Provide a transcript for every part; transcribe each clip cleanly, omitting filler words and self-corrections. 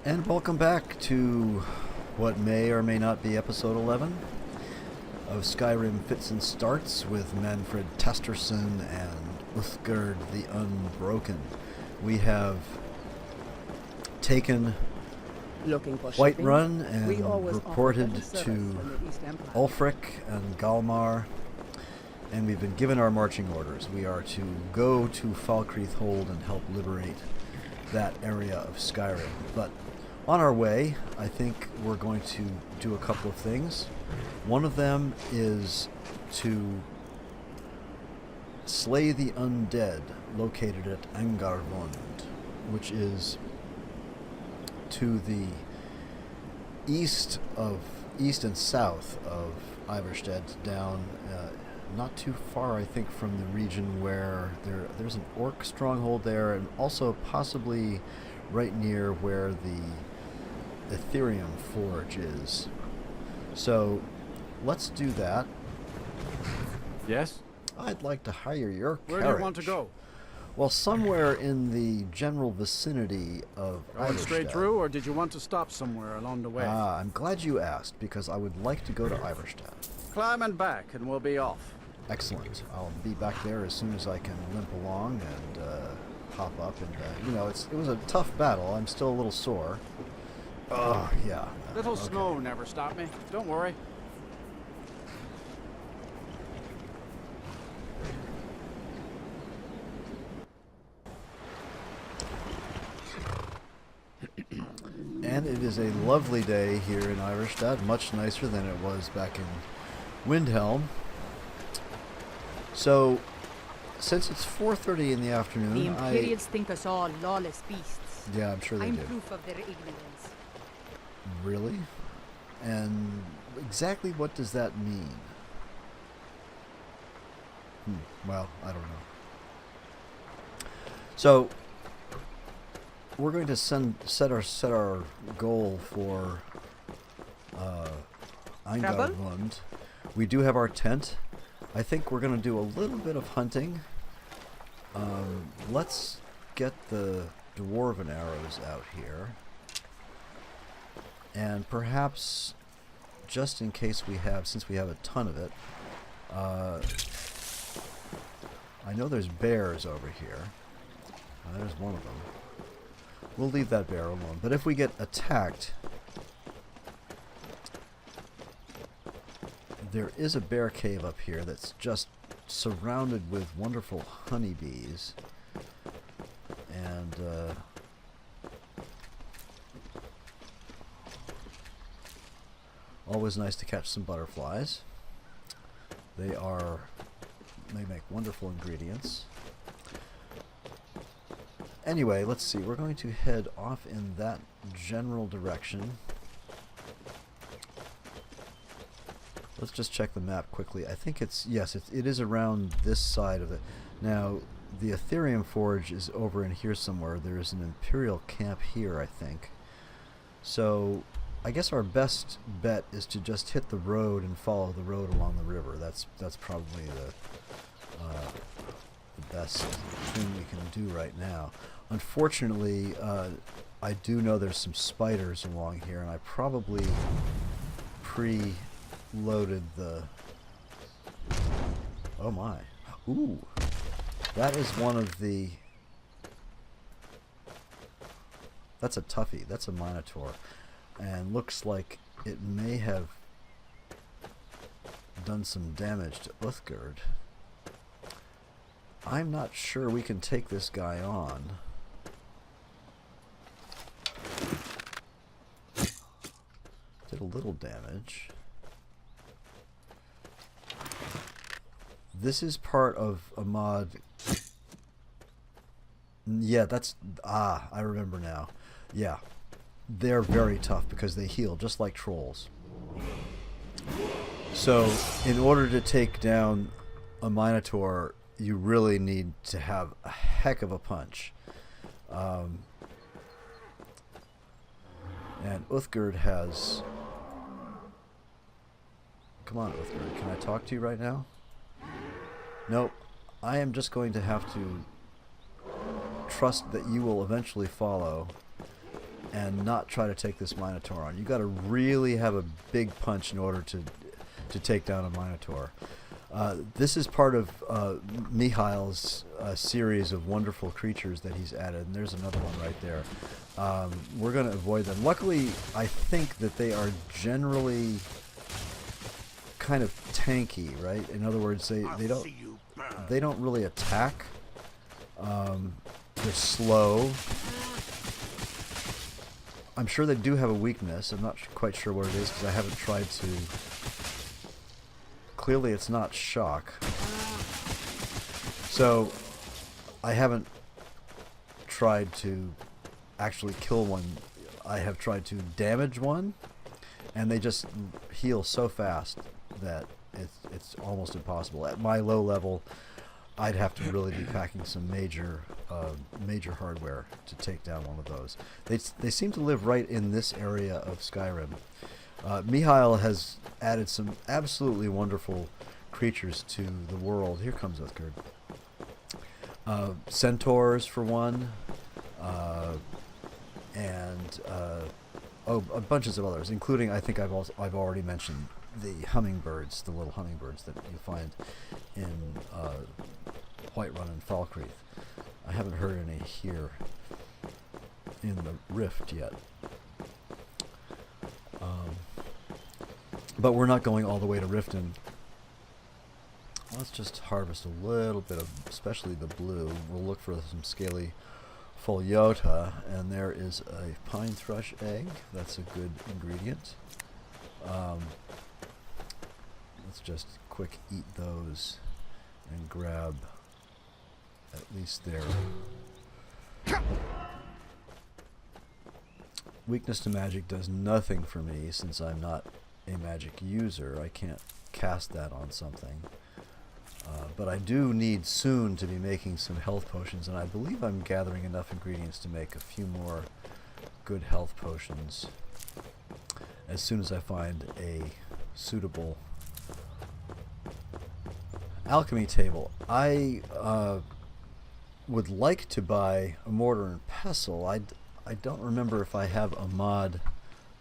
And welcome back to what may or may not be episode 11 of Skyrim Fits and Starts with Manfred Testorson and Uthgerd the Unbroken. We have taken Whiterun and reported to Ulfric and Galmar, and we've been given our marching orders. We are to go to Falkreath Hold and help liberate that area of Skyrim. But on our way, I think we're going to do a couple of things. One of them is to slay the undead located at Angarvund, which is to the east and south of Ivarstead, down not too far, I think, from the region where there's an orc stronghold there, and also possibly right near where the Ethereum Forge is. So let's do that. Yes? I'd like to hire your carriage. Where do you want to go? Well, somewhere in the general vicinity of Going Ivarstead. straight through, or did you want to stop somewhere along the way? I'm glad you asked, because I would like to go to Ivarstead. Climb and back, and we'll be off. Excellent. I'll be back there as soon as I can limp along and hop up. And it was a tough battle. I'm still a little sore. Oh, yeah. Little Okay. snow never stopped me. Don't worry. And it is a lovely day here in Ivarstead, much nicer than it was back in Windhelm. So, since it's 4:30 in the afternoon, The Imperials think us all lawless beasts. Yeah, I'm sure they I'm do. proof of their ignorance. Really? And exactly what does that mean? Well, I don't know. So, we're going to set our goal for Eingarvund. We do have our tent. I think we're going to do a little bit of hunting. Let's get the dwarven arrows out here. And perhaps, just in case since we have a ton of it, I know there's bears over here. There's one of them. We'll leave that bear alone. But if we get attacked, there is a bear cave up here that's just surrounded with wonderful honeybees. And always nice to catch some butterflies. They make wonderful ingredients. Anyway, let's see. We're going to head off in that general direction. Let's just check the map quickly. I think it is around this side of it. Now, the Ethereum Forge is over in here somewhere. There is an Imperial camp here, I think. So, I guess our best bet is to just hit the road and follow the road along the river. That's probably the best thing we can do right now. Unfortunately, I do know there's some spiders along here, and I probably loaded the... Oh my. Ooh. That is one of the... That's a toughie. That's a Minotaur. And looks like it may have done some damage to Uthgerd. I'm not sure we can take this guy on. Did a little damage. This is part of a mod. Yeah, I remember now. Yeah. They're very tough because they heal just like trolls. So, in order to take down a Minotaur, you really need to have a heck of a punch. And Uthgerd has... Come on, Uthgerd. Can I talk to you right now? Nope. I am just going to have to trust that you will eventually follow and not try to take this Minotaur on. You got to really have a big punch in order to take down a Minotaur. This is part of Mihail's series of wonderful creatures that he's added, and there's another one right there. We're going to avoid them. Luckily, I think that they are generally kind of tanky, right? In other words, they don't really attack. They're slow. I'm sure they do have a weakness. I'm not quite sure what it is because I haven't tried to. Clearly, it's not shock. So, I haven't tried to actually kill one. I have tried to damage one, and they just heal so fast that it's almost impossible. At my low level, I'd have to really be packing some major hardware to take down one of those. They seem to live right in this area of Skyrim. Mihail has added some absolutely wonderful creatures to the world. Here comes Uthgerd. Centaurs for one, and a bunches of others, including I think I've already mentioned the hummingbirds, the little hummingbirds that you find in Whiterun and Falkreath. I haven't heard any here in the Rift yet. But we're not going all the way to Riften. Let's just harvest a little bit of, especially the blue. We'll look for some scaly foliota, and there is a pine thrush egg. That's a good ingredient. Let's just quick eat those and grab at least their weakness to magic does nothing for me since I'm not a magic user. I can't cast that on something. But I do need soon to be making some health potions, and I believe I'm gathering enough ingredients to make a few more good health potions as soon as I find a suitable alchemy table. I would like to buy a mortar and pestle. I don't remember if I have a mod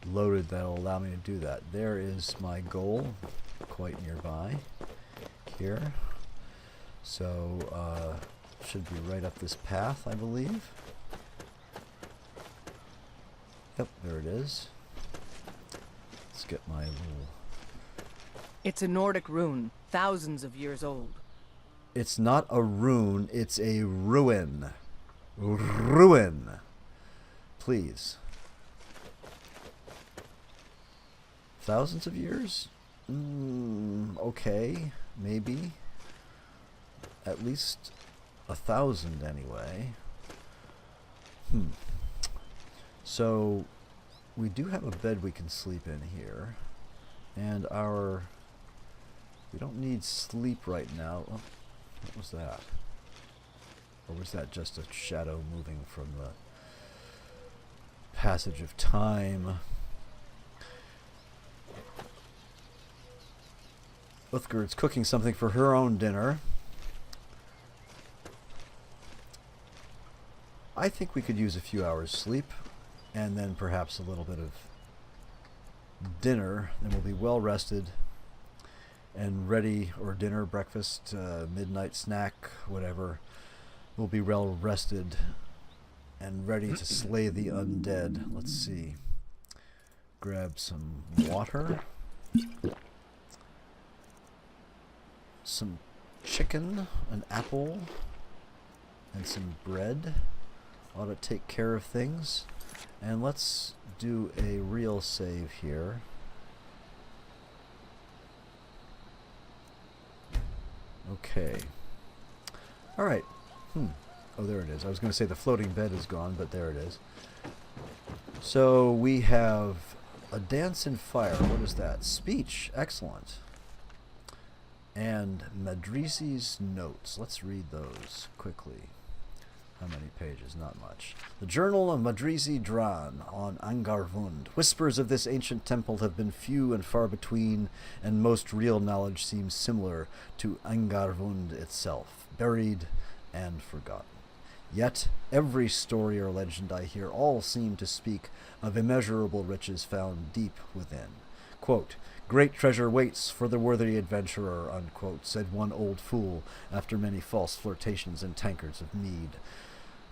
loaded that'll allow me to do that. There is my goal, quite nearby here. So, should be right up this path, I believe. Yep, there it is. Let's get my little... It's a Nordic rune, thousands of years old. It's not a rune, it's a ruin. Ruin. Please. Thousands of years? Okay, maybe. At least 1,000 anyway. So, we do have a bed we can sleep in here. And we don't need sleep right now. Oh, what was that? Or was that just a shadow moving from the passage of time? Uthgerd's cooking something for her own dinner. I think we could use a few hours sleep, and then perhaps a little bit of dinner, and we'll be well rested and ready, or dinner, breakfast, midnight snack, whatever. We'll be well rested and ready to slay the undead. Let's see. Grab some water. Some chicken, an apple, and some bread. Ought to take care of things. And let's do a real save here. Okay. Alright. Oh, there it is. I was going to say the floating bed is gone, but there it is. So we have a dance in fire. What is that? Speech. Excellent. And Madrisi's notes. Let's read those quickly. How many pages? Not much. The Journal of Madrisi Dran on Angarvund. Whispers of this ancient temple have been few and far between, and most real knowledge seems similar to Angarvund itself, buried and forgotten. Yet every story or legend I hear all seem to speak of immeasurable riches found deep within. Quote, "Great treasure waits for the worthy adventurer," unquote, said one old fool after many false flirtations and tankards of mead.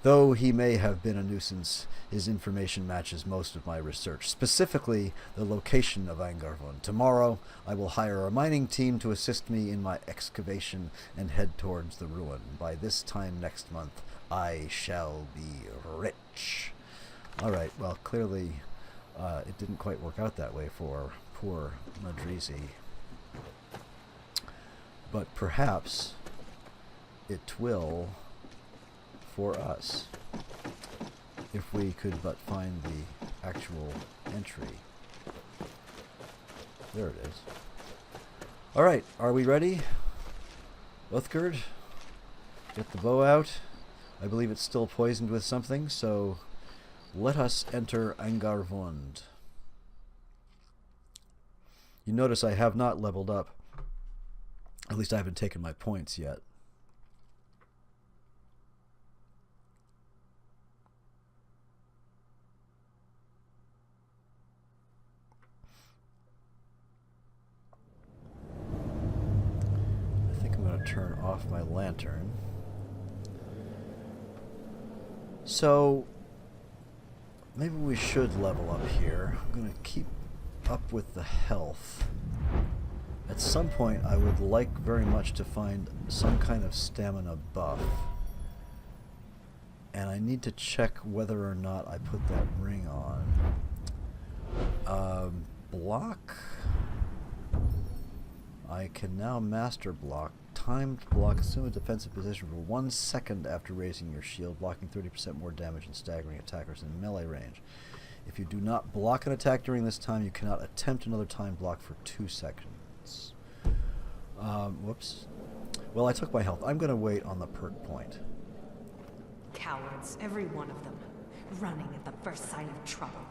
Though he may have been a nuisance, his information matches most of my research, specifically the location of Angarvon. Tomorrow, I will hire a mining team to assist me in my excavation and head towards the ruin. By this time next month, I shall be rich. All right, well, clearly it didn't quite work out that way for poor Madrizi. But perhaps it will for us, if we could but find the actual entry. There it is. All right, are we ready? Uthgerd, get the bow out. I believe it's still poisoned with something, so let us enter Angarvund. You notice I have not leveled up. At least I haven't taken my points yet. Turn off my lantern. So maybe we should level up here. I'm going to keep up with the health. At some point I would like very much to find some kind of stamina buff. And I need to check whether or not I put that ring on. Block. I can now master block. Timed block, assume a defensive position for 1 second after raising your shield, blocking 30% more damage and staggering attackers in melee range. If you do not block an attack during this time, you cannot attempt another time block for 2 seconds. Whoops. Well, I took my health. I'm going to wait on the perk point. Cowards, every one of them, running at the first sign of trouble.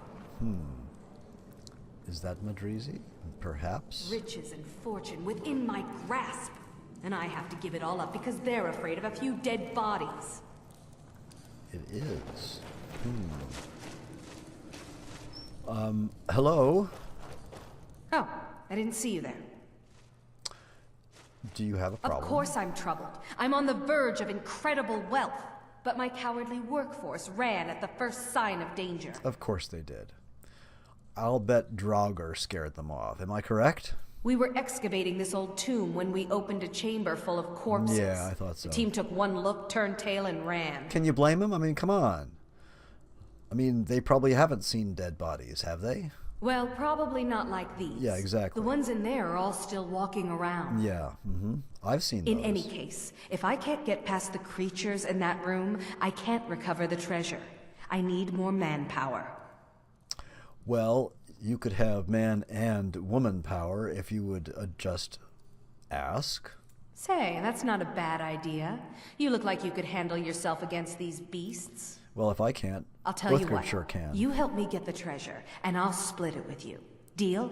Is that Madrizi? Perhaps? Riches and fortune within my grasp. And I have to give it all up because they're afraid of a few dead bodies. It is. Hello? Oh, I didn't see you there. Do you have a problem? Of course I'm troubled. I'm on the verge of incredible wealth. But my cowardly workforce ran at the first sign of danger. Of course they did. I'll bet Draugr scared them off. Am I correct? We were excavating this old tomb when we opened a chamber full of corpses. Yeah, I thought so. The team took one look, turned tail, and ran. Can you blame them? I mean, come on. I mean, they probably haven't seen dead bodies, have they? Well, probably not like these. Yeah, exactly. The ones in there are all still walking around. Yeah, I've seen those. In any case, if I can't get past the creatures in that room, I can't recover the treasure. I need more manpower. Well, you could have man and woman power if you would just ask. Say, that's not a bad idea. You look like you could handle yourself against these beasts. Well, if I can't, I'll tell you Uthgerd what. sure can. You help me get the treasure, and I'll split it with you. Deal?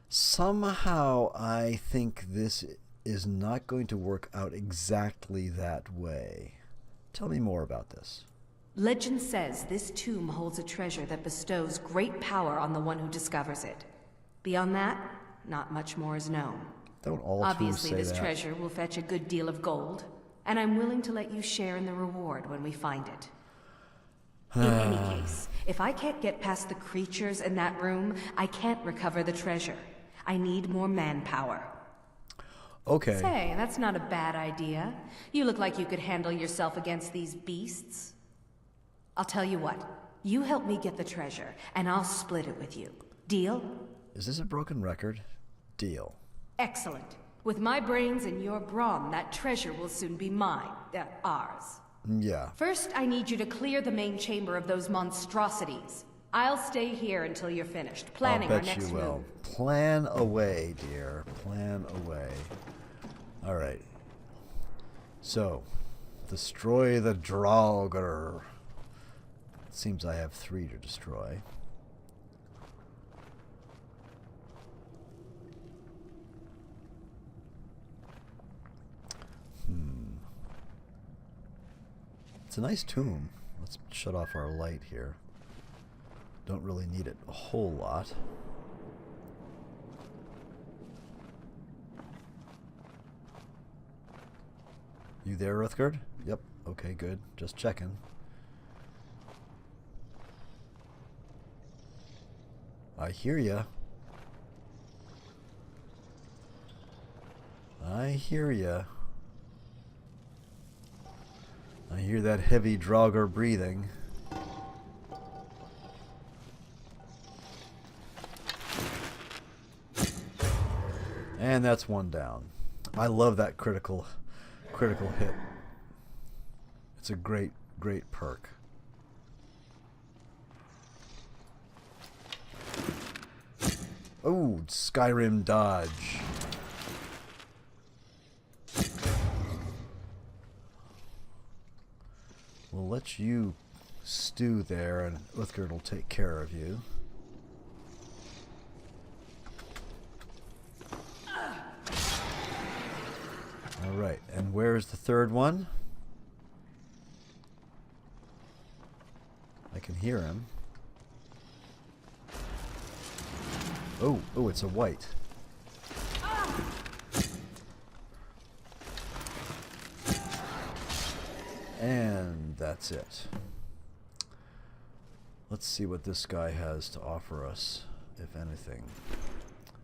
Somehow I think this is not going to work out exactly that way. Tell me more about this. Legend says this tomb holds a treasure that bestows great power on the one who discovers it. Beyond that, not much more is known. Don't all Obviously, tombs say this that? treasure will fetch a good deal of gold, and I'm willing to let you share in the reward when we find it. In any case, if I can't get past the creatures in that room, I can't recover the treasure. I need more manpower. Okay. Say, that's not a bad idea. You look like you could handle yourself against these beasts. I'll tell you what. You help me get the treasure, and I'll split it with you. Deal? Is this a broken record? Deal. Excellent. With my brains and your brawn, that treasure will soon be mine. Ours. Yeah. First, I need you to clear the main chamber of those monstrosities. I'll stay here until you're finished, planning our next I'll bet you will. move. Plan away, dear. Plan away. All right. So, destroy the Draugr. It seems I have 3 to destroy. It's a nice tomb. Let's shut off our light here. Don't really need it a whole lot. You there, Uthgard? Yep. Okay, good. Just checking. I hear ya. I hear ya. I hear that heavy Draugr breathing. And that's one down. I love that critical hit. It's a great perk. Oh, Skyrim dodge. We'll let you stew there, and Uthgard will take care of you. Alright, and where's the third one? I can hear him. Oh, it's a white. And that's it. Let's see what this guy has to offer us, if anything.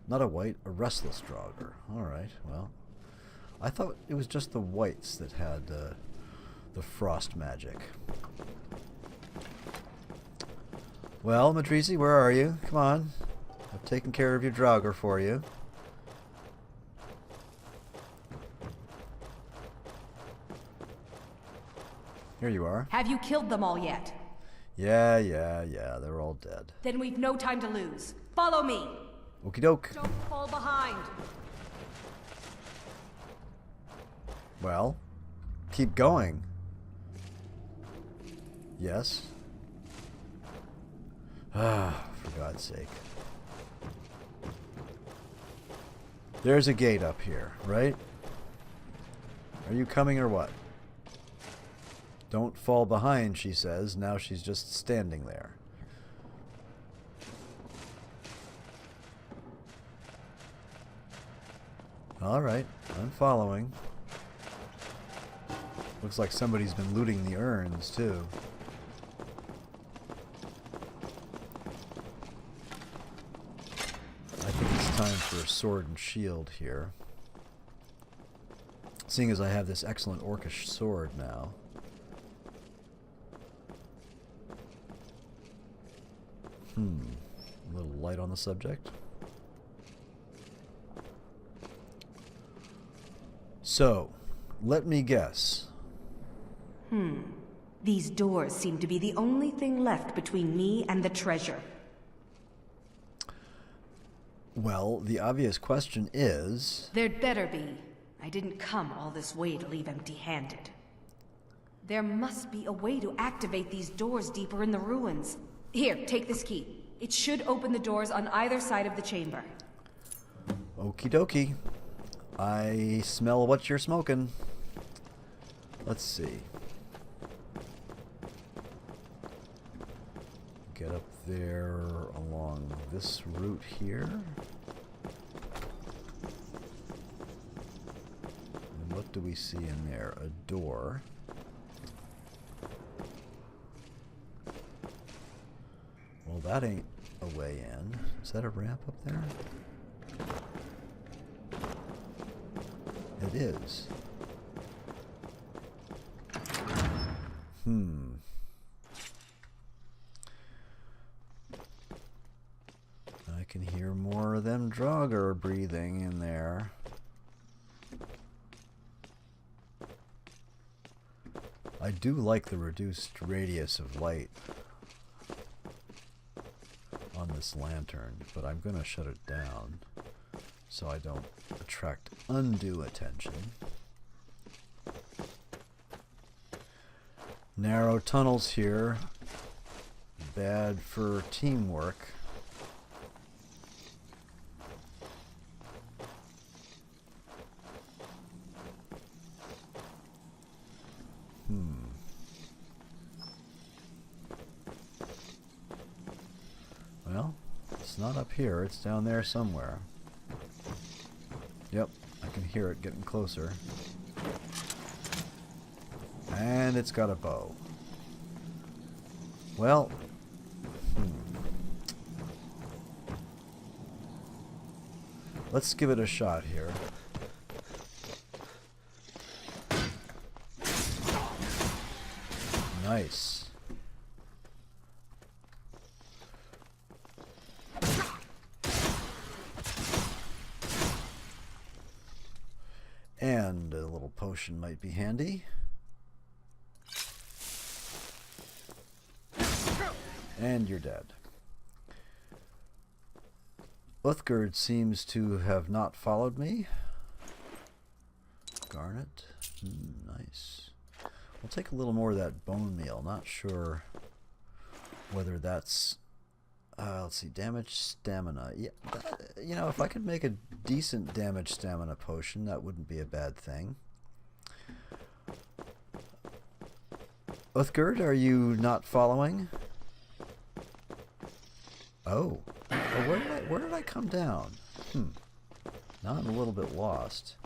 Not a white, a restless Draugr. Alright, well. I thought it was just the whites that had the frost magic. Well, Madrizi, where are you? Come on. I've taken care of your Draugr for you. Here you are. Have you killed them all yet? Yeah, they're all dead. Then we've no time to lose. Follow me. Okie doke. Don't fall behind. Well, keep going. Yes. Ah, for God's sake. There's a gate up here, right? Are you coming or what? Don't fall behind, she says. Now she's just standing there. Alright, I'm following. Looks like somebody's been looting the urns, too. I think it's time for a sword and shield here. Seeing as I have this excellent orcish sword now. A little light on the subject. So, let me guess. These doors seem to be the only thing left between me and the treasure. Well, the obvious question is... There'd better be. I didn't come all this way to leave empty-handed. There must be a way to activate these doors deeper in the ruins. Here, take this key. It should open the doors on either side of the chamber. Okie dokie. I smell what you're smoking. Let's see. Get up there along this route here. And what do we see in there? A door. Well, that ain't a way in. Is that a ramp up there? It is. I can hear more of them Draugr breathing in there. I do like the reduced radius of light on this lantern, but I'm going to shut it down so I don't attract undue attention. Narrow tunnels here. Bad for teamwork. It's not up here. It's down there somewhere. Yep, I can hear it getting closer. And it's got a bow. Well, let's give it a shot here. Nice. And a little potion might be handy. And you're dead. Uthgerd seems to have not followed me. Garnet. Nice. We'll take a little more of that bone meal. Not sure whether that's... let's see. Damage stamina. Yeah, you know, if I could make a decent damage stamina potion, that wouldn't be a bad thing. Uthgerd, are you not following? Oh. Oh, where did I come down? Now I'm a little bit lost.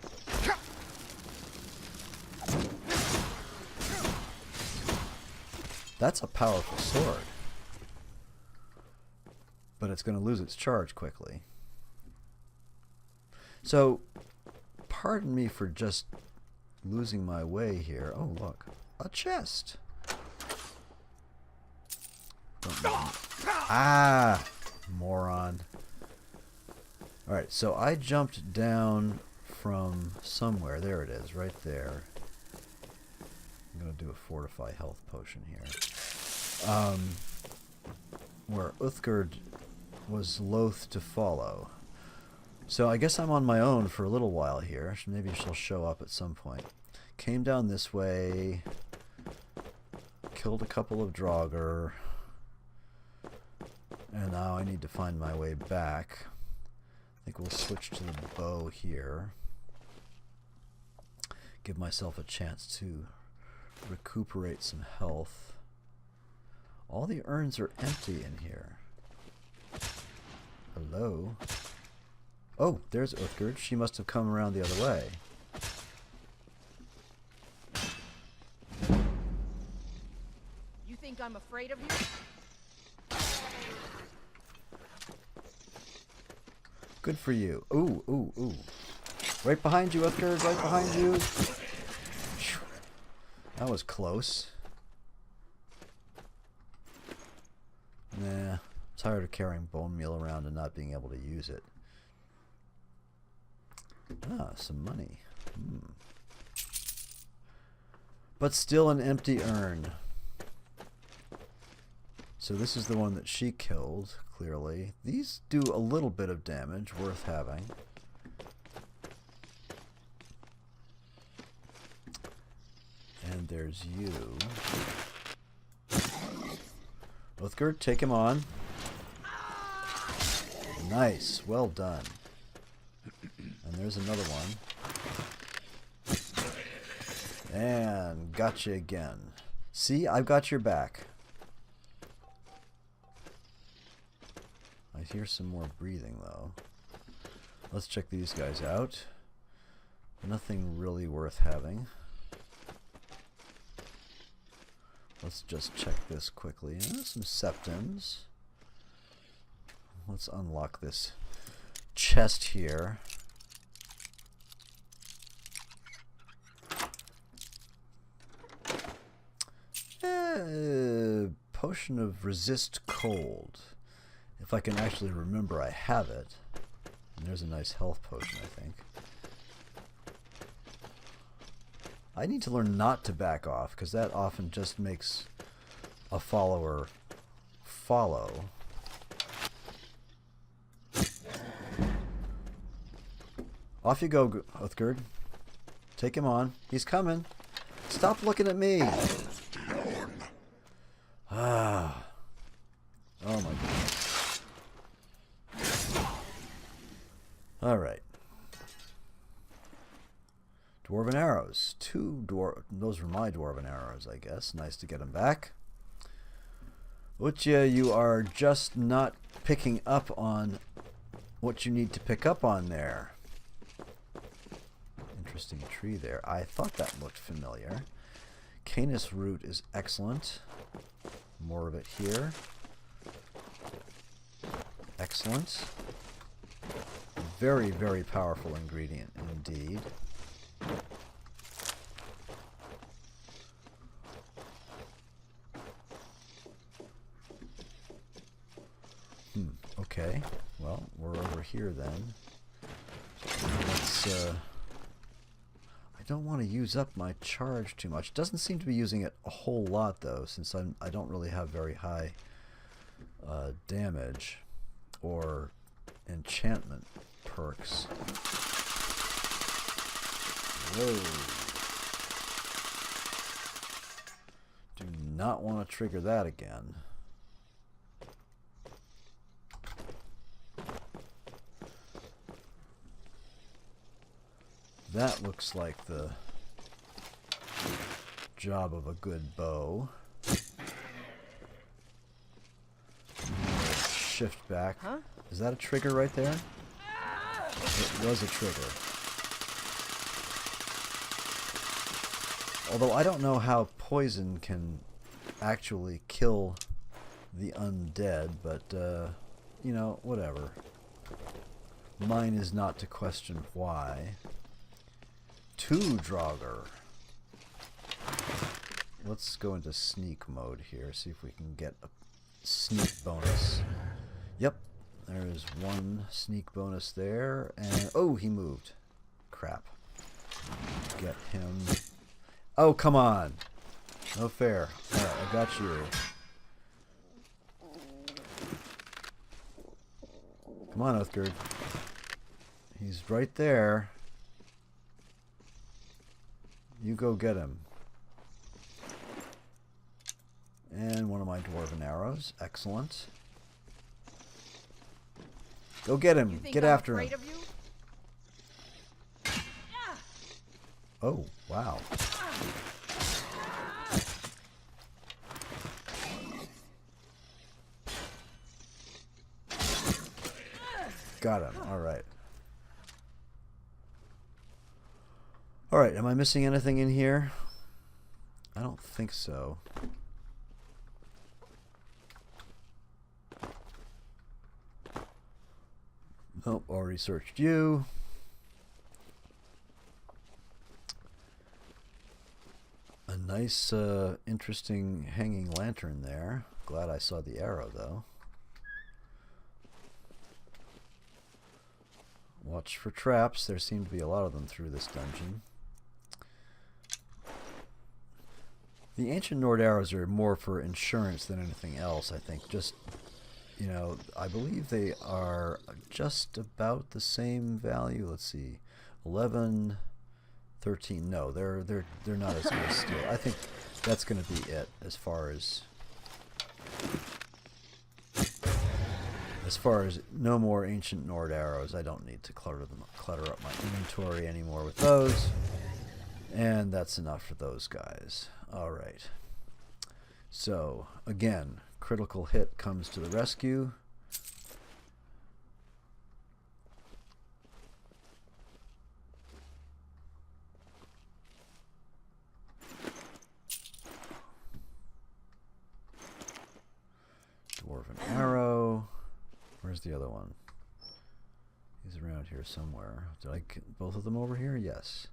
That's a powerful sword. But it's going to lose its charge quickly. So, pardon me for just losing my way here. Oh, look. A chest. Ah! Moron. Alright, so I jumped down from somewhere. There it is, right there. I'm going to do a fortify health potion here. Where Uthgerd was loath to follow. So I guess I'm on my own for a little while here. Maybe she'll show up at some point. Came down this way. Killed a couple of Draugr. And now I need to find my way back. I think we'll switch to the bow here. Give myself a chance to recuperate some health. All the urns are empty in here. Hello? Oh, there's Uthgerd. She must have come around the other way. You think I'm afraid of you? Good for you. Ooh, ooh, ooh. Right behind you, Uthgerd. Right behind you. That was close. Nah. Tired of carrying bone meal around and not being able to use it. Ah, some money. But still an empty urn. So this is the one that she killed, clearly. These do a little bit of damage, worth having. And there's you. Uthgerd, take him on. Nice, well done. And there's another one. And gotcha again. See, I've got your back. I hear some more breathing though. Let's check these guys out. Nothing really worth having. Let's just check this quickly. Some septums. Let's unlock this chest here. Potion of resist cold. If I can actually remember I have it. And there's a nice health potion, I think. I need to learn not to back off, because that often just makes a follower follow. Off you go, Uthgerd. Take him on. He's coming. Stop looking at me. Ah. Oh my goodness. Alright. Dwarven arrows. Those were my dwarven arrows, I guess. Nice to get them back. Utya, you are just not picking up on what you need to pick up on there. Interesting tree there. I thought that looked familiar. Canis root is excellent. More of it here. Excellent. Very, very powerful ingredient indeed. Okay. Well, we're over here then. Let's, I don't want to use up my charge too much. Doesn't seem to be using it a whole lot though, since I don't really have very high damage or enchantment perks. Whoa. Do not want to trigger that again. That looks like the job of a good bow. Shift back. Huh? Is that a trigger right there? It was a trigger. Although I don't know how poison can actually kill the undead, but, you know, whatever. Mine is not to question why. 2 Draugr. Let's go into sneak mode here, see if we can get a sneak bonus. Yep, there's 1 sneak bonus there, and oh, he moved. Crap. Get him. Oh, come on. No fair. Alright, I got you. Come on, Oathgird. He's right there. You go get him. And one of my dwarven arrows. Excellent. Go get him. Get after him. Of you? Oh, wow. Got him. All right. All right, am I missing anything in here? I don't think so. Nope, already searched you. A nice, interesting hanging lantern there. Glad I saw the arrow, though. Watch for traps. There seem to be a lot of them through this dungeon. The Ancient Nord arrows are more for insurance than anything else, I think. Just, you know, I believe they are just about the same value. Let's see. 11, 13. No, they're not as good as steel. I think that's going to be it as far as no more Ancient Nord arrows. I don't need to clutter up my inventory anymore with those. And that's enough for those guys. All right. So, again, critical hit comes to the rescue. Dwarven arrow. Where's the other one? He's around here somewhere. Did I get both of them over here? Yes.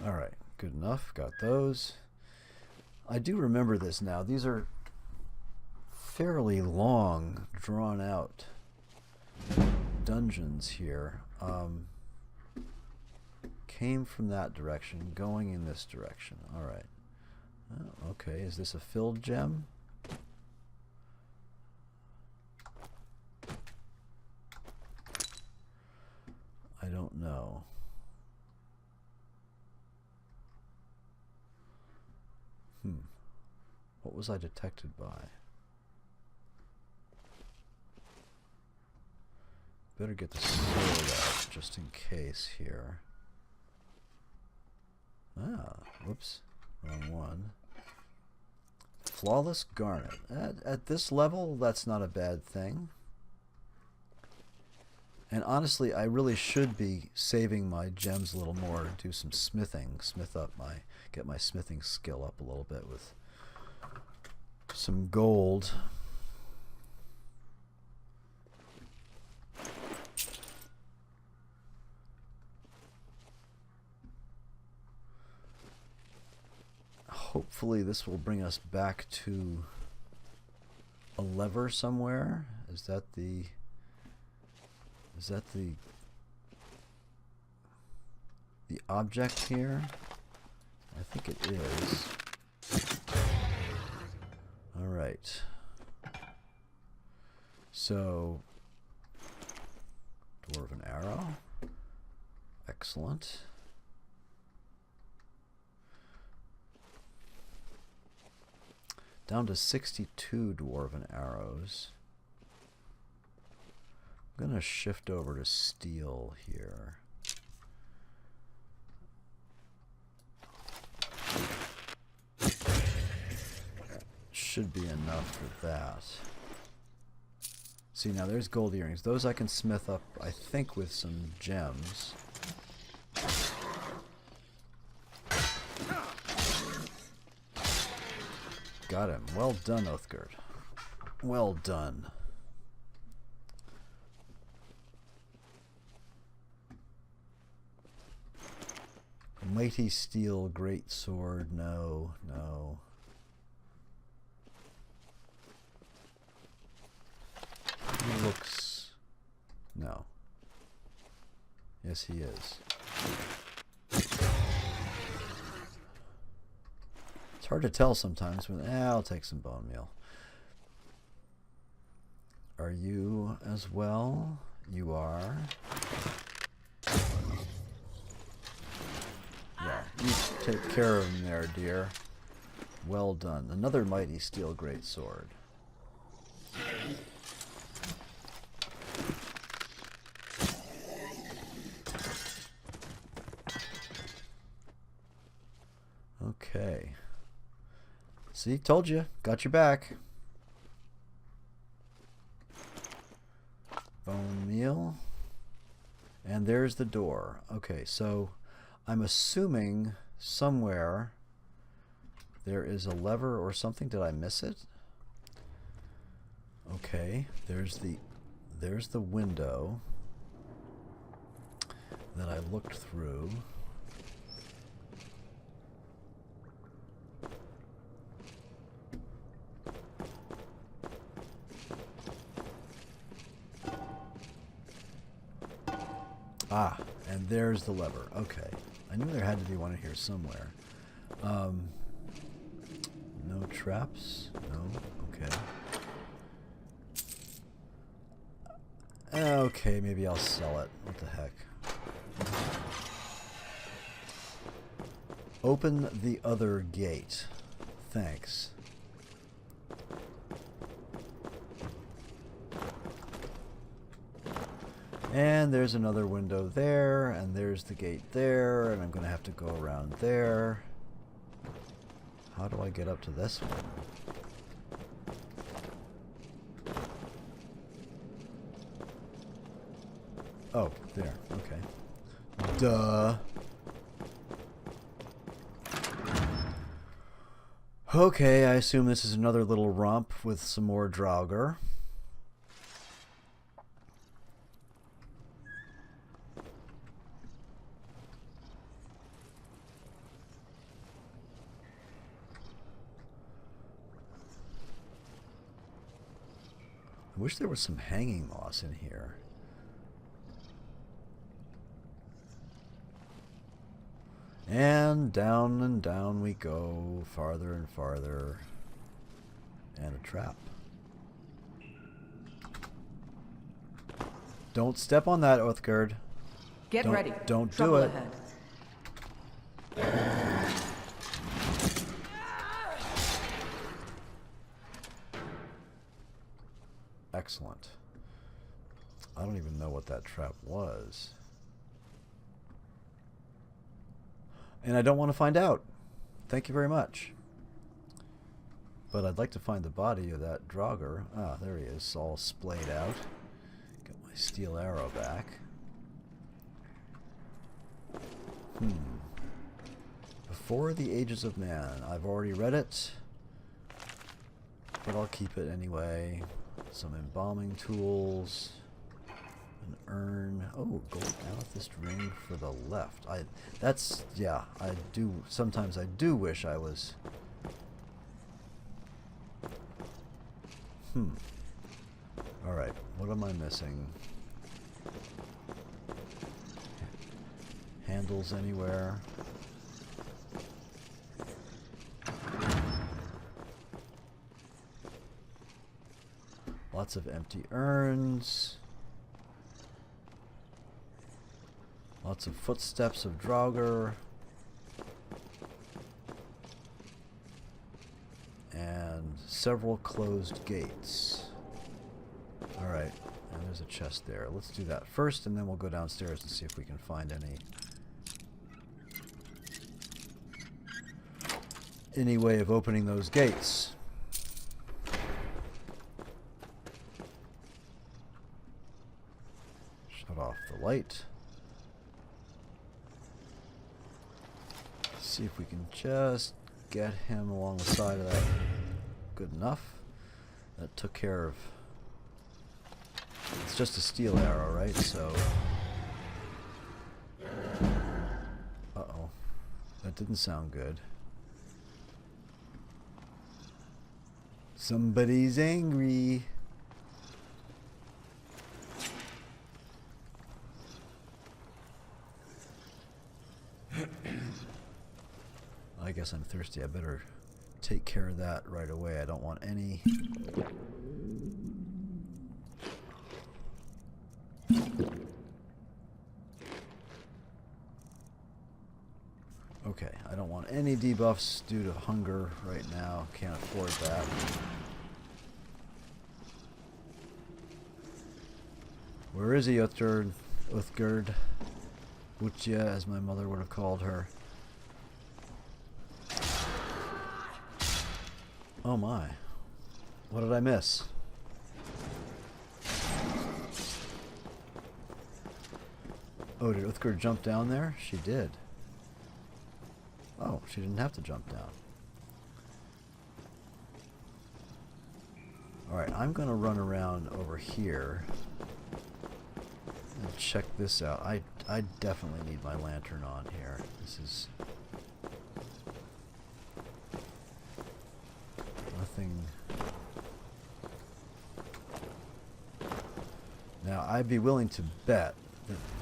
Alright, good enough. Got those. I do remember this now. These are fairly long, drawn out dungeons here. Came from that direction, going in this direction. Alright. Oh, okay, is this a filled gem? I don't know. What was I detected by? Better get the sword out just in case here. Ah, whoops. Wrong one. Flawless garnet. At this level, that's not a bad thing. And honestly, I really should be saving my gems a little more and do some smithing. Get my smithing skill up a little bit with some gold. Hopefully this will bring us back to a lever somewhere. Is that the object here? I think it is. All right. So, dwarven arrow. Excellent. Down to 62 dwarven arrows. I'm going to shift over to steel here. That should be enough for that. See, now there's gold earrings. Those I can smith up, I think, with some gems. Got him. Well done, Oathgard. Well done. Mighty steel great sword. No, no. He looks... No. Yes, he is. It's hard to tell sometimes when... I'll take some bone meal. Are you as well? You are. Yeah, you take care of him there, dear. Well done. Another mighty steel greatsword. Okay. See, told you. Got your back. Bone meal. And there's the door. Okay, so I'm assuming somewhere there is a lever or something. Did I miss it? Okay, there's the window that I looked through. Ah, and there's the lever. Okay. I knew there had to be one in here somewhere. No traps? No? Okay. Okay, maybe I'll sell it. What the heck? Open the other gate. Thanks. And there's another window there, and there's the gate there, and I'm going to have to go around there. How do I get up to this one? Oh, there. Okay. Duh. Okay, I assume this is another little romp with some more Draugr. I wish there was some hanging moss in here. And down we go, farther and farther. And a trap. Don't step on that, Oathgard. Get ready. Don't Trouble do it. Ahead. Excellent. I don't even know what that trap was. And I don't want to find out. Thank you very much. But I'd like to find the body of that Draugr. Ah, there he is, all splayed out. Got my steel arrow back. Before the Ages of Man. I've already read it, but I'll keep it anyway. Some embalming tools. An urn. Oh, gold amethyst ring for the left. Sometimes I do wish I was... Alright, what am I missing? Handles anywhere? Lots of empty urns. Lots of footsteps of Draugr. And several closed gates. Alright, and there's a chest there. Let's do that first, and then we'll go downstairs and see if we can find any way of opening those gates. Shut off the light. See if we can just get him along the side of that. Good enough. That took care of... It's just a steel arrow, right? So... Uh-oh. That didn't sound good. Somebody's angry. I guess I'm thirsty. I better take care of that right away. I don't want any... Okay, I don't want any debuffs due to hunger right now. Can't afford that. Where is he, Uthgerd? Utya, as my mother would have called her. Oh my. What did I miss? Oh, did Uthgerd jump down there? She did. Oh, she didn't have to jump down. Alright, I'm gonna run around over here and check this out. I definitely need my lantern on here. This is... nothing... Now, I'd be willing to bet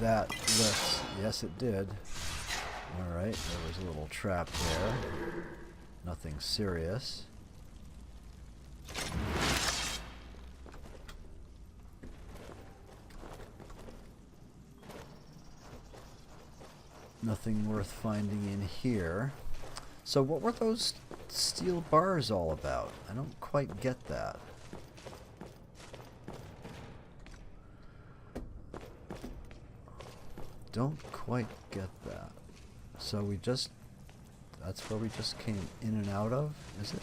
that lifts... Yes, it did. Alright, there was a little trap there. Nothing serious. Nothing worth finding in here. So what were those steel bars all about? I don't quite get that. Don't quite get that. So we just... that's where we just came in and out of, is it?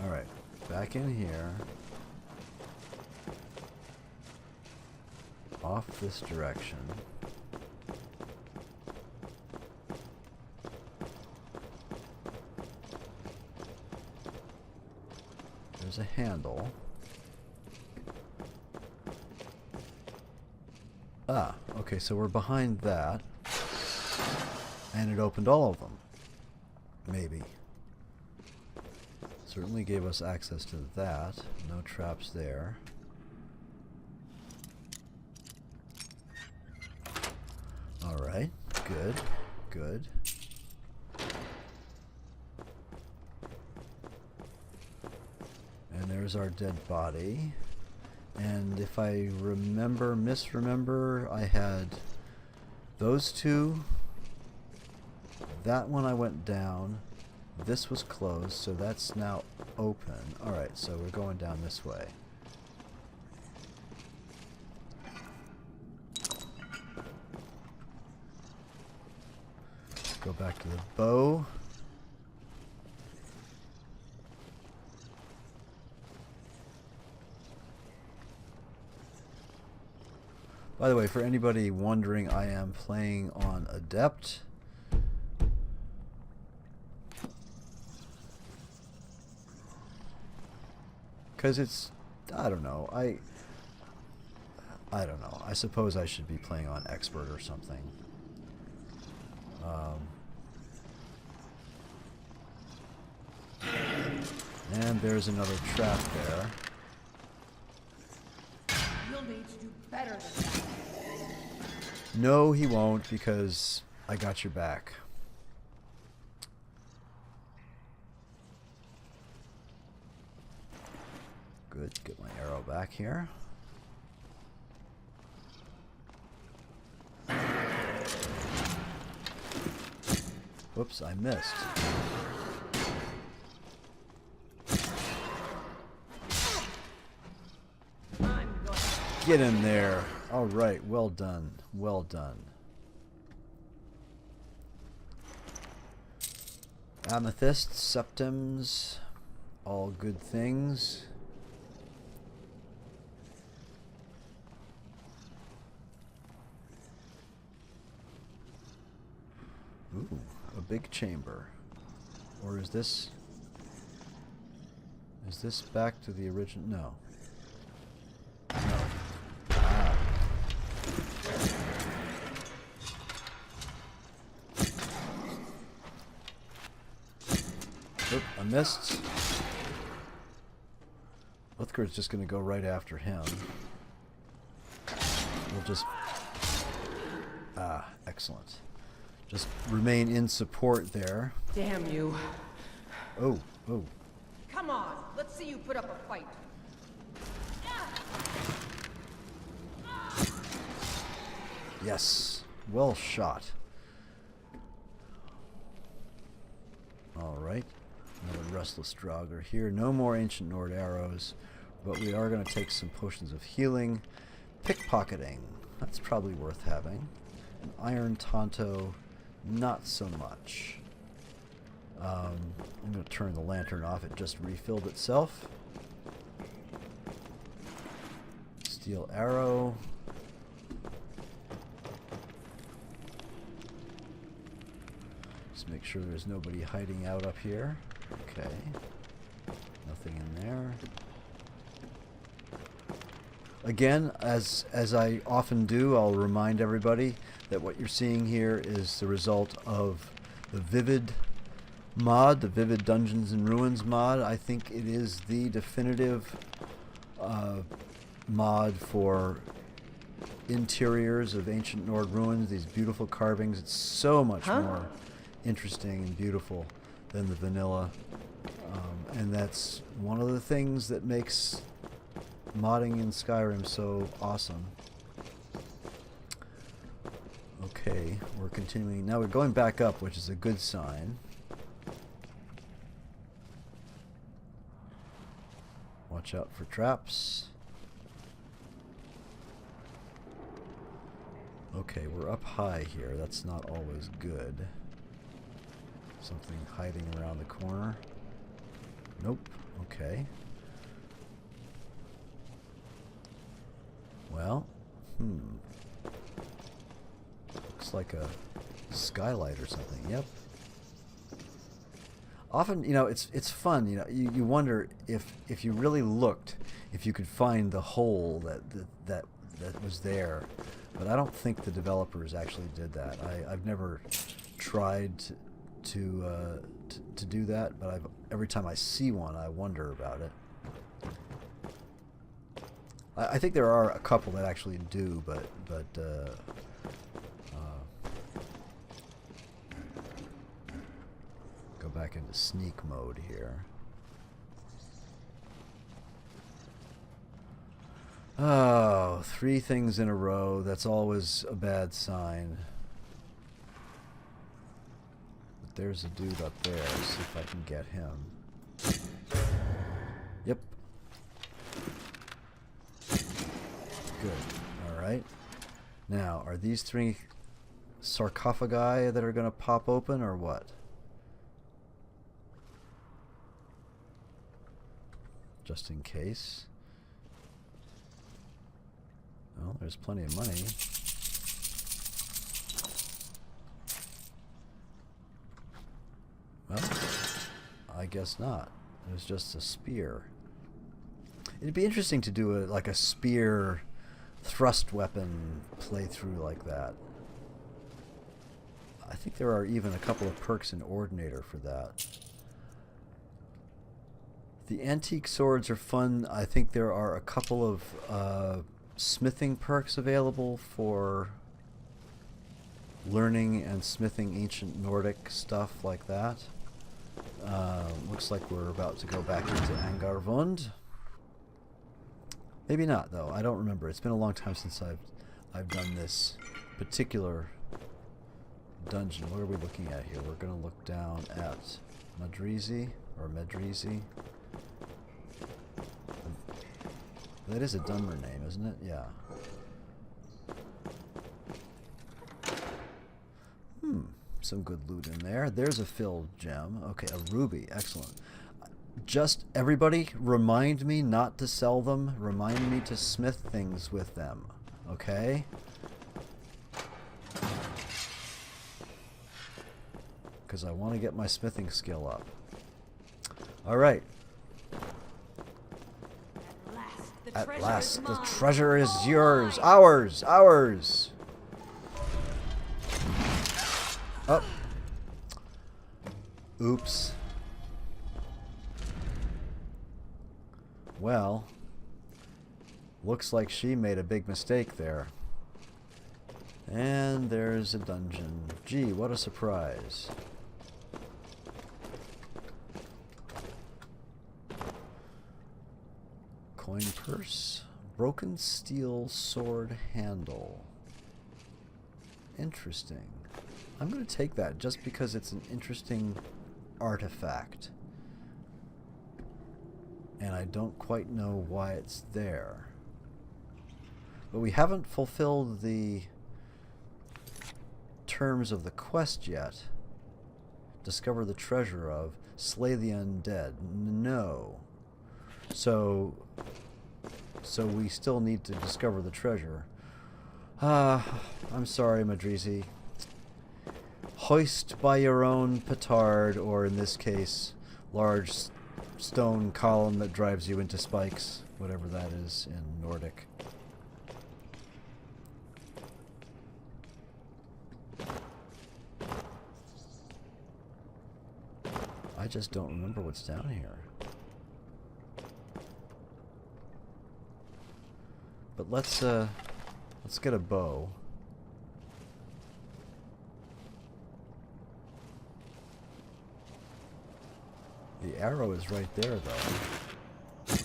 Alright, back in here. Off this direction. There's a handle. Ah, okay, so we're behind that. And it opened all of them. Maybe. Certainly gave us access to that. No traps there. Alright, good, good. And there's our dead body. And if I misremember, I had those two. That one I went down. This was closed, so that's now open. Alright, so we're going down this way. Go back to the bow. By the way, for anybody wondering, I am playing on Adept. Because it's, I don't know, I don't know. I suppose I should be playing on Expert or something. And there's another trap there. You'll need to do better than that. No, he won't, because I got your back. Good. Get my arrow back here. Whoops, I missed. Get in there. All right, well done. Well done. Amethyst, septims, all good things. Ooh, a big chamber. Or is this back to the original? No. No. Ah. Oop, I missed. Lithger's just going to go right after him. We'll just... Ah, excellent. Just remain in support there. Damn you. Oh, oh. Come on, let's see you put up a fight. Yes. Well shot. Alright. Another Restless Draugr here. No more Ancient Nord arrows, but we are going to take some potions of healing. Pickpocketing. That's probably worth having. An Iron Tonto. Not so much. I'm going to turn the lantern off. It just refilled itself. Steel arrow. Just make sure there's nobody hiding out up here. Okay. Nothing in there. Again, as I often do, I'll remind everybody that what you're seeing here is the result of the Vivid mod, the Vivid Dungeons and Ruins mod. I think it is the definitive mod for interiors of Ancient Nord ruins, these beautiful carvings. It's so much more interesting and beautiful than the vanilla. And that's one of the things that makes modding in Skyrim so awesome. Okay, we're continuing. Now we're going back up, which is a good sign. Watch out for traps. Okay, we're up high here. That's not always good. Something hiding around the corner. Nope. Okay. Well, looks like a skylight or something. Yep. Often, you know, it's fun. You know, you wonder if you really looked, if you could find the hole that was there. But I don't think the developers actually did that. I've never tried to do that, but every time I see one, I wonder about it. I think there are a couple that actually do, but go back into sneak mode here. Oh, 3 things in a row. That's always a bad sign. But there's a dude up there. Let's see if I can get him. Yep. Good. Alright. Now, are these 3 sarcophagi that are going to pop open, or what? Just in case. Well, there's plenty of money. Well, I guess not. It was just a spear. It'd be interesting to do like a spear thrust weapon playthrough like that. I think there are even a couple of perks in Ordinator for that. The antique swords are fun. I think there are a couple of smithing perks available for learning and smithing ancient Nordic stuff like that. Looks like we're about to go back into Angarvund. Maybe not, though. I don't remember. It's been a long time since I've done this particular dungeon. What are we looking at here? We're going to look down at Medrizi, or Medrizi. That is a Dunmer name, isn't it? Yeah. Some good loot in there. There's a filled gem. Okay, a ruby. Excellent. Just, everybody, remind me not to sell them. Remind me to smith things with them. Okay? Because I want to get my smithing skill up. Alright. At last, the treasure is yours. Ours! Ours! Oh. Oops. Well, looks like she made a big mistake there. And there's a dungeon. Gee, what a surprise. Coin purse. Broken steel sword handle. Interesting. I'm going to take that just because it's an interesting artifact. And I don't quite know why it's there. But we haven't fulfilled the terms of the quest yet. Discover the treasure of, slay the undead. No. So we still need to discover the treasure. I'm sorry, Medrizi. Hoist by your own petard, or in this case, large stone column that drives you into spikes, whatever that is in Nordic. I just don't remember what's down here. But let's get a bow. The arrow is right there, though.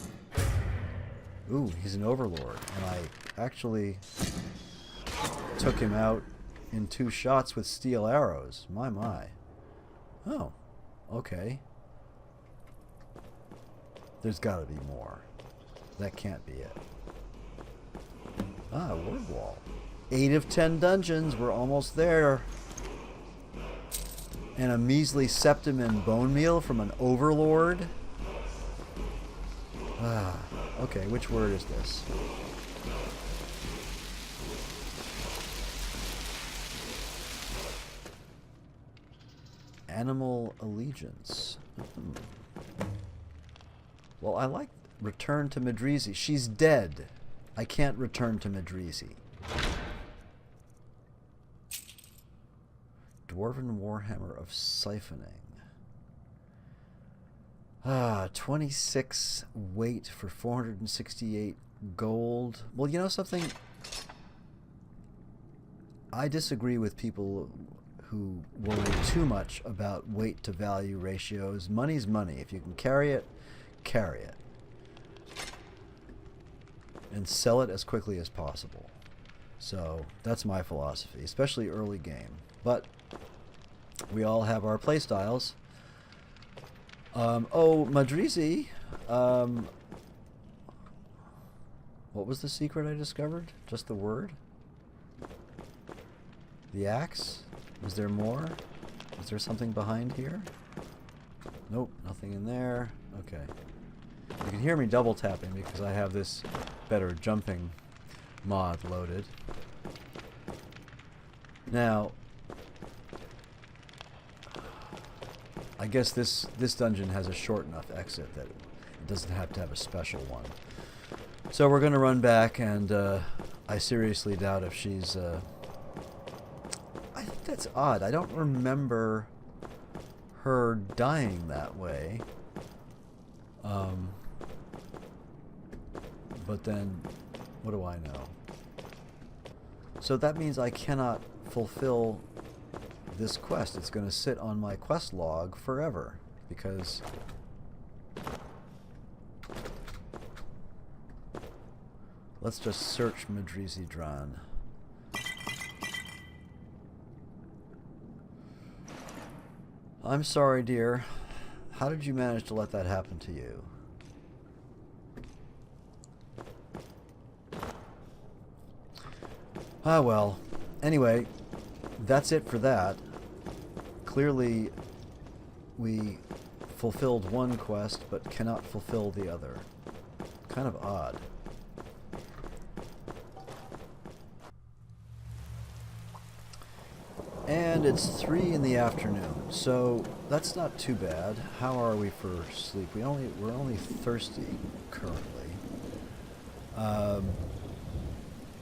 Ooh, he's an overlord, and I actually took him out in 2 shots with steel arrows. My. Oh, okay. There's gotta be more. That can't be it. Ah, word wall. 8 of 10 dungeons. We're almost there. And a measly septum and bone meal from an overlord. Ah, okay. Which word is this? Animal allegiance. Well, I like return to Medrizi. She's dead. I can't return to Medrizi. Dwarven Warhammer of Siphoning. 26 weight for 468 gold. Well, you know something? I disagree with people who worry too much about weight to value ratios. Money's money. If you can carry it, carry it. And sell it as quickly as possible. So that's my philosophy, especially early game. But we all have our play styles. Oh, Medrizi. What was the secret I discovered? Just the word? The axe? Is there more? Is there something behind here? Nope, nothing in there. Okay. You can hear me double tapping because I have this better jumping mod loaded. Now, I guess this dungeon has a short enough exit that it doesn't have to have a special one. So we're going to run back, and I seriously doubt if she's... I think that's odd. I don't remember her dying that way. But then, what do I know? So that means I cannot fulfill this quest. It's going to sit on my quest log forever, because let's just search Madrizi Dran. I'm sorry, dear. How did you manage to let that happen to you? Ah, well. Anyway, that's it for that. Clearly, we fulfilled one quest, but cannot fulfill the other. Kind of odd. And it's 3 in the afternoon, so that's not too bad. How are we for sleep? We're only thirsty currently.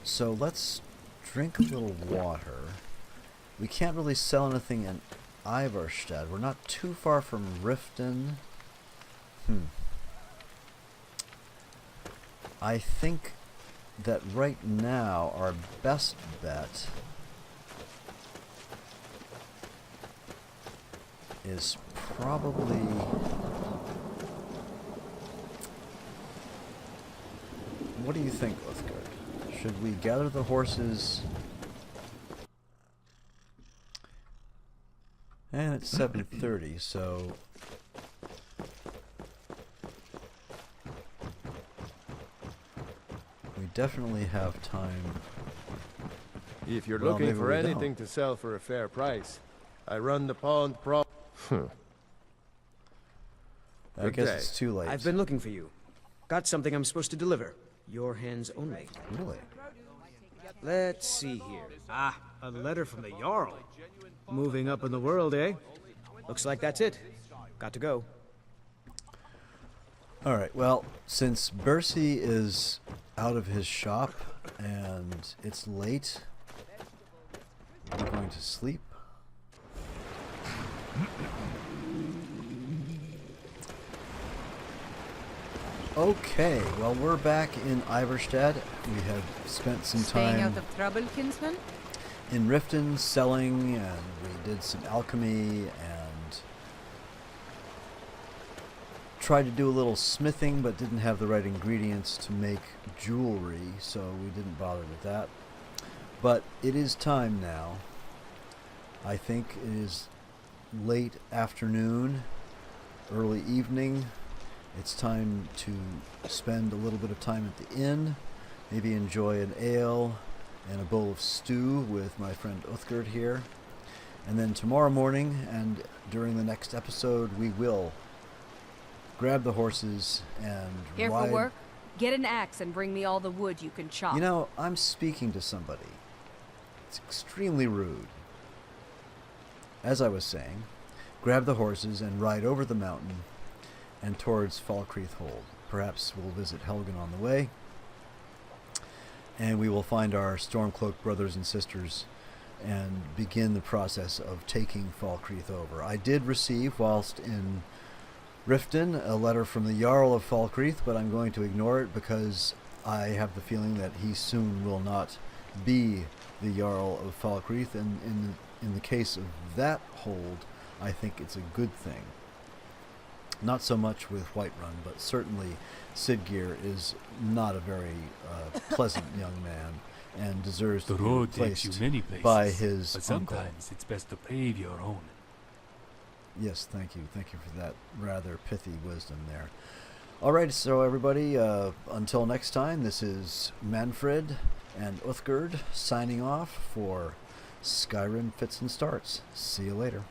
So let's drink a little water. We can't really sell anything in Ivarstead. We're not too far from Riften. I think that right now our best bet is probably... What do you think, Uthgard? Should we gather the horses? And it's 7:30, so... we definitely have time. If you're Well, looking maybe for we anything don't. to sell for a fair price, I run the pawn I Good guess day. it's too late. I've been looking for you. Got something I'm supposed to deliver. Your hands only. Really? Let's see here. Ah, a letter from the Jarl. Moving up in the world, eh? Looks like that's it. Got to go. Alright, well, since Bercy is out of his shop and it's late, we're going to sleep. Okay, well, we're back in Ivarstead. We have spent some Staying time out of trouble, kinsman? in Riften selling, and we did some alchemy and tried to do a little smithing, but didn't have the right ingredients to make jewelry, so we didn't bother with that. But it is time now. I think it is late afternoon, early evening. It's time to spend a little bit of time at the inn, maybe enjoy an ale and a bowl of stew with my friend Uthgard here. And then tomorrow morning and during the next episode, we will grab the horses and Here ride. for work? Get an axe and bring me all the wood you can chop. You know, I'm speaking to somebody. It's extremely rude. As I was saying, grab the horses and ride over the mountain and towards Falkreath Hold. Perhaps we'll visit Helgen on the way, and we will find our Stormcloak brothers and sisters and begin the process of taking Falkreath over. I did receive, whilst in Riften, a letter from the Jarl of Falkreath, but I'm going to ignore it because I have the feeling that he soon will not be the Jarl of Falkreath, and in the case of that hold, I think it's a good thing. Not so much with Whiterun, but certainly Siggeir is not a very pleasant young man and deserves to The be road takes replaced you many places, by his but uncle. sometimes it's best to pave your own. Yes, thank you. Thank you for that rather pithy wisdom there. All right, so everybody, until next time, this is Manfred and Uthgard signing off for Skyrim Fits and Starts. See you later.